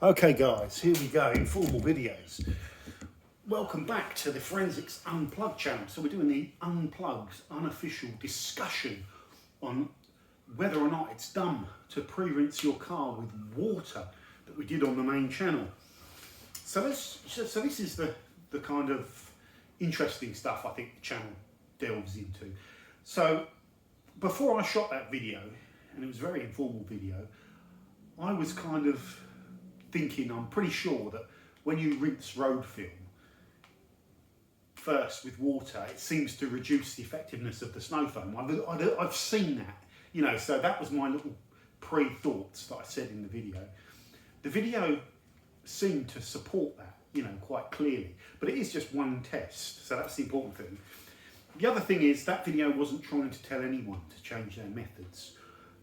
Okay guys, here we go, informal videos. Welcome back to the Forensics Unplugged channel. So we're doing the Unplugged unofficial discussion on whether or not it's dumb to pre-rinse your car with water that we did on the main channel. So this is the kind of interesting stuff I think the channel delves into. So before I shot that video, and it was a very informal video, I was kind of thinking, I'm pretty sure that when you rinse road film first with water, it seems to reduce the effectiveness of the snow foam. I've seen that, you know, so that was my little pre-thoughts that I said in the video. The video seemed to support that, you know, quite clearly, but it is just one test, so that's the important thing. The other thing is that video wasn't trying to tell anyone to change their methods.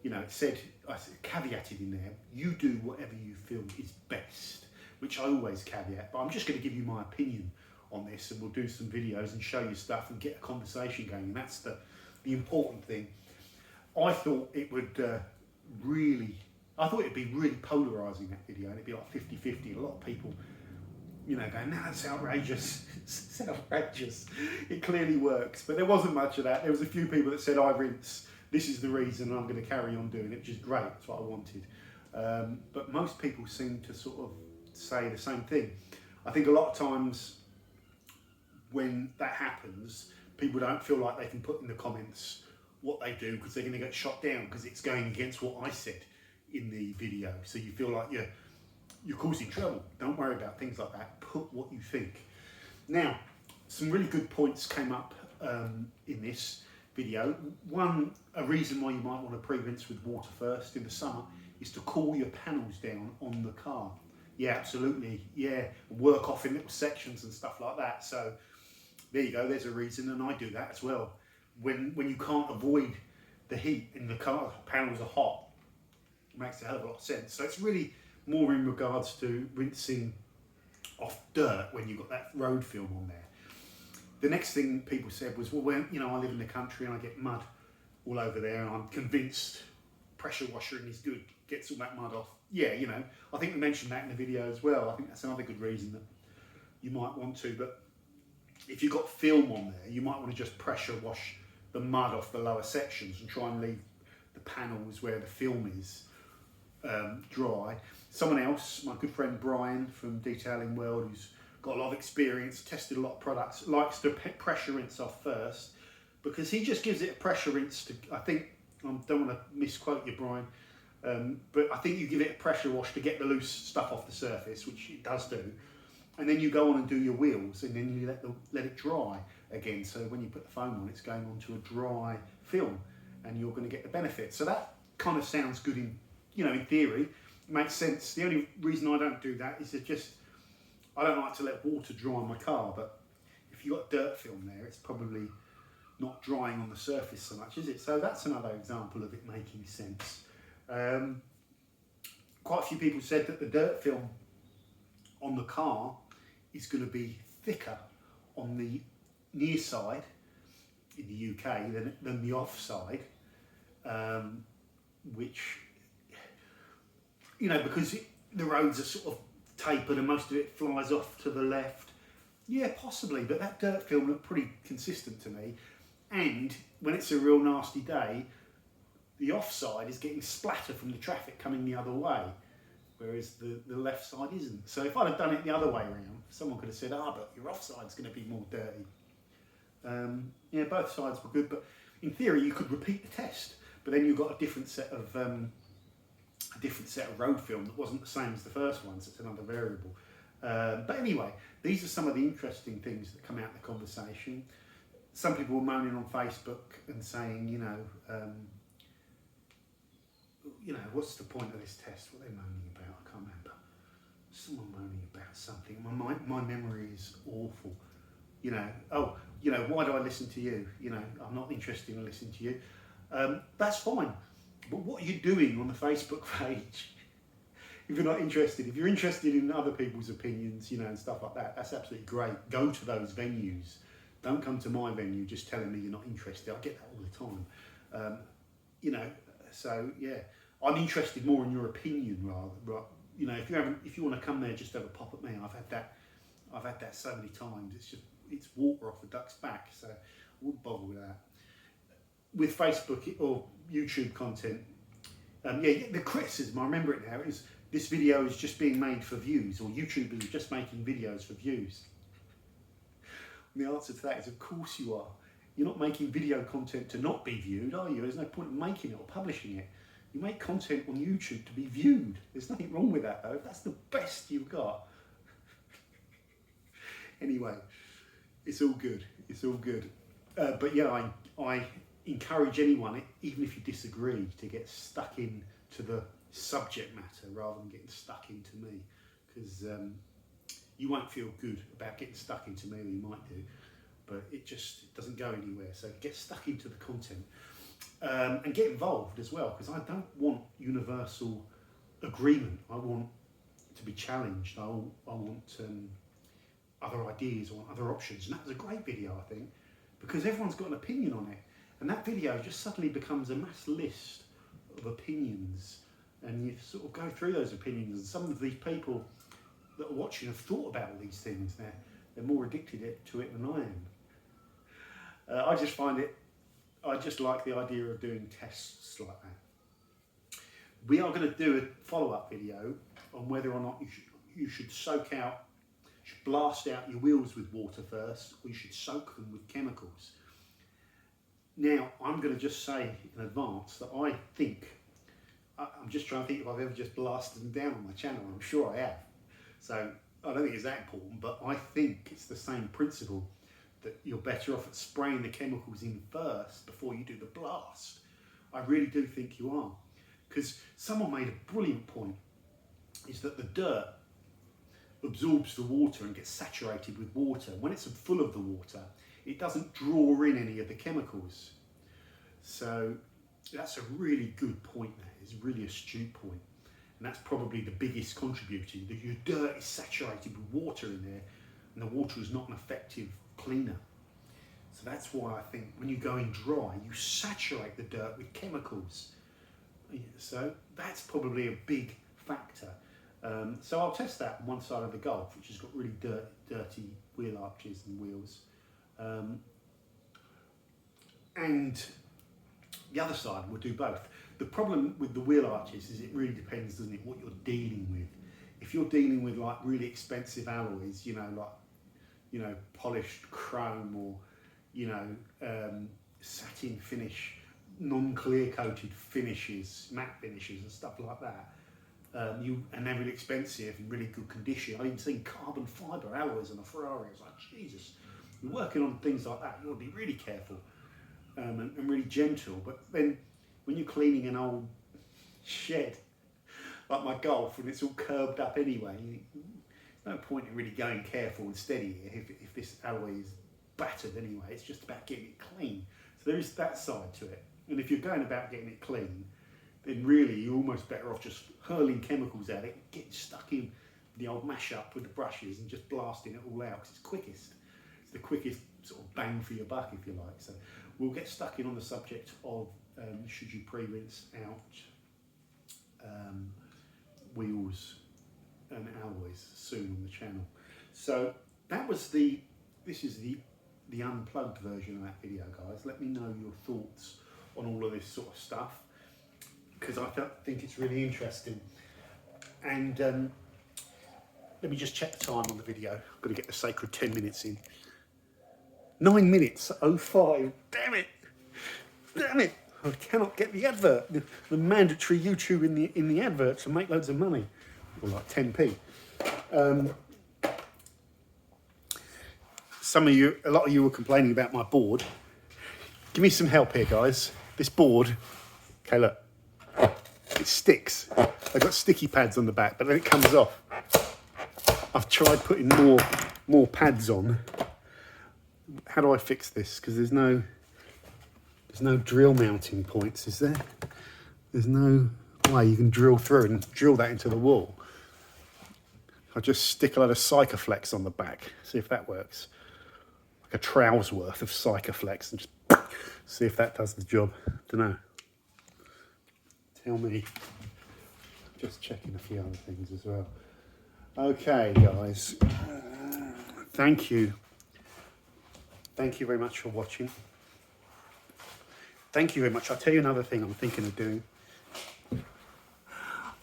You know, it said, I caveated in there, you do whatever you feel is best, which I always caveat, but I'm just going to give you my opinion on this, and we'll do some videos and show you stuff and get a conversation going, and that's the important thing. I thought it would it'd be really polarising, that video, and it'd be like 50-50, a lot of people, you know, going, no, it's outrageous, it's outrageous, it clearly works, but there wasn't much of that. There was a few people that said, I rinse, this is the reason, I'm going to carry on doing it, which is great, that's what I wanted. But most people seem to sort of say the same thing. I think a lot of times when that happens, people don't feel like they can put in the comments what they do because they're going to get shot down because it's going against what I said in the video. So you feel like you're causing trouble. Don't worry about things like that. Put what you think. Now, some really good points came up in this video. One, a reason why you might want to pre-rinse with water first in the summer is to cool your panels down on the car. Yeah, absolutely. Yeah, work off in little sections and stuff like that. So there you go. There's a reason, and I do that as well. When you can't avoid the heat in the car, panels are hot. It makes a hell of a lot of sense. So it's really more in regards to rinsing off dirt when you've got that road film on there. The next thing people said was, well, when, you know, I live in the country and I get mud all over there, and I'm convinced pressure washing is good, gets all that mud off. Yeah, you know, I think we mentioned that in the video as well. I think that's another good reason that you might want to. But if you've got film on there, you might want to just pressure wash the mud off the lower sections and try and leave the panels where the film is dry. Someone else, my good friend Brian from Detailing World, who's got a lot of experience, tested a lot of products, likes to pressure rinse off first, because he just gives it a pressure rinse to, I think, I don't want to misquote you, Brian, but I think you give it a pressure wash to get the loose stuff off the surface, which it does do, and then you go on and do your wheels, and then you let it dry again. So when you put the foam on, it's going onto a dry film, and you're going to get the benefit. So that kind of sounds good in, you know, in theory. It makes sense. The only reason I don't do that is that I don't like to let water dry on my car, but if you've got dirt film there, it's probably not drying on the surface so much, is it? So that's another example of it making sense. Quite a few people said that the dirt film on the car is going to be thicker on the near side in the UK than the off side, which, you know, because the roads are sort of tapered and most of it flies off to the left. Yeah, possibly, but that dirt film looked pretty consistent to me. And when it's a real nasty day, the offside is getting splatter from the traffic coming the other way, whereas the left side isn't. So if I'd have done it the other way around, someone could have said, but your offside's going to be more dirty. Yeah, both sides were good, but in theory you could repeat the test, but then you've got a different set of road film that wasn't the same as the first one, so it's another variable. But anyway, these are some of the interesting things that come out in the conversation. Some people were moaning on Facebook and saying, you know, what's the point of this test? What are they moaning about? I can't remember. Someone moaning about something. My memory is awful. You know, why do I listen to you? You know, I'm not interested in listening to you. That's fine. But what are you doing on the Facebook page if you're not interested? If you're interested in other people's opinions, you know, and stuff like that, that's absolutely great. Go to those venues. Don't come to my venue just telling me you're not interested. I get that all the time. You know, so yeah, I'm interested more in your opinion you know, if you want to come there, just have a pop at me. I've had that so many times. It's water off a duck's back, so I wouldn't bother with that. With Facebook or YouTube content, the criticism, I remember it now, is this video is just being made for views, or YouTubers are just making videos for views. And the answer to that is, of course you are. You're not making video content to not be viewed, are you? There's no point in making it or publishing it. You make content on YouTube to be viewed. There's nothing wrong with that, though. That's the best you've got. Anyway, it's all good. It's all good. But yeah, I encourage anyone, even if you disagree, to get stuck into the subject matter rather than getting stuck into me, because you won't feel good about getting stuck into me, or you might do, but it doesn't go anywhere. So get stuck into the content and get involved as well, because I don't want universal agreement. I want to be challenged. I want other ideas, I want other options. And that was a great video, I think, because everyone's got an opinion on it. And that video just suddenly becomes a mass list of opinions, and you sort of go through those opinions, and some of these people that are watching have thought about all these things. They're more addicted to it than I am. I just like the idea of doing tests like that. We are going to do a follow-up video on whether or not you should blast out your wheels with water first, or you should soak them with chemicals. Now, I'm going to just say in advance that I think, I'm just trying to think if I've ever just blasted them down on my channel. I'm sure I have. So I don't think it's that important, but I think it's the same principle, that you're better off at spraying the chemicals in first before you do the blast. I really do think you are. Because someone made a brilliant point, is that the dirt absorbs the water and gets saturated with water. When it's full of the water, it doesn't draw in any of the chemicals. So that's a really good point there. It's a really astute point. And that's probably the biggest contributor, that your dirt is saturated with water in there, and the water is not an effective cleaner. So that's why I think when you go in dry, you saturate the dirt with chemicals. So that's probably a big factor. So I'll test that on one side of the Golf, which has got really dirty wheel arches and wheels. And the other side will do both. The problem with the wheel arches is it really depends, doesn't it, what you're dealing with. If you're dealing with like really expensive alloys, polished chrome, or satin finish, non-clear coated finishes, matte finishes and stuff like that, and they're really expensive and really good condition. I've even seen carbon fibre alloys on a Ferrari. It's like, Jesus, you're working on things like that, you've got to be really careful and really gentle. But then when you're cleaning an old shed like my Golf, and it's all curbed up anyway, there's no point in really going careful and steady if this alloy is battered anyway. It's just about getting it clean. So there is that side to it. And if you're going about getting it clean, then really you're almost better off just hurling chemicals at it, getting stuck in the old mash up with the brushes and just blasting it all out, because it's quickest. It's the quickest sort of bang for your buck, if you like. So we'll get stuck in on the subject of should you pre-rinse out wheels and alloys soon on the channel. So that was this is the unplugged version of that video, guys. Let me know your thoughts on all of this sort of stuff, because I think it's really interesting. And let me just check the time on the video. I've got to get the sacred 10 minutes in. 9 minutes, 05, damn it. I cannot get the advert, the mandatory YouTube in the adverts, and make loads of money, or like 10p. A lot of you were complaining about my board. Give me some help here, guys. This board, okay, look, it sticks. I've got sticky pads on the back, but then it comes off. I've tried putting more pads on. How do I fix this? Because there's no drill mounting points, is there? There's no way you can drill through and drill that into the wall. I'll just stick a load of Sikaflex on the back, see if that works. Like a trowel's worth of Sikaflex, and just see if that does the job. Don't know. Tell me. Just checking a few other things as well. Okay, guys. Thank you. Thank you very much for watching. Thank you very much. I'll tell you another thing I'm thinking of doing.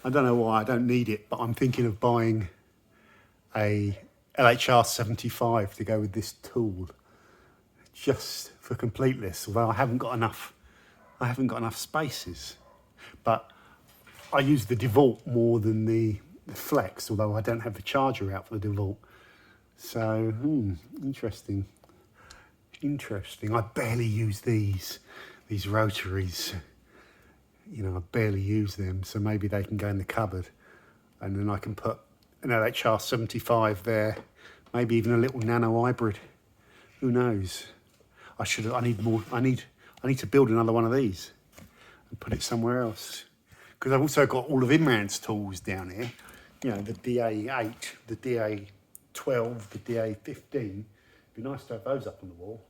I don't know why, I don't need it, but I'm thinking of buying a LHR 75 to go with this tool, just for completeness, although I haven't got enough spaces. But I use the DeWalt more than the Flex, although I don't have the charger out for the DeWalt. So, interesting. Interesting. I barely use these rotaries. You know, I barely use them, so maybe they can go in the cupboard, and then I can put an LHR 75 there, maybe even a little nano hybrid. Who knows? I need to build another one of these and put it somewhere else, because I've also got all of Imran's tools down here. You know, the DA8, the DA12, the DA15. It'd be nice to have those up on the wall.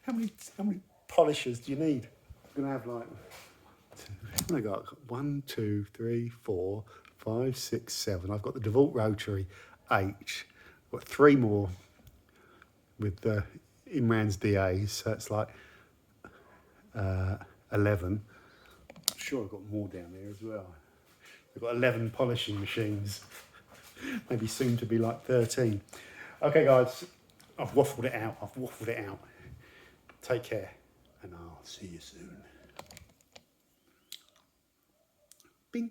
How many polishers do you need? I'm gonna have like, I got 1, 2, 3, 4, 5, 6, 7. I've got the DeWalt rotary 8. I've got 3 more with the Imran's DAs, so it's like 11. I'm sure I've got more down there as well. I've got 11 polishing machines, maybe soon to be like 13. Okay, guys, I've waffled it out. Take care, and I'll see you soon. Bing.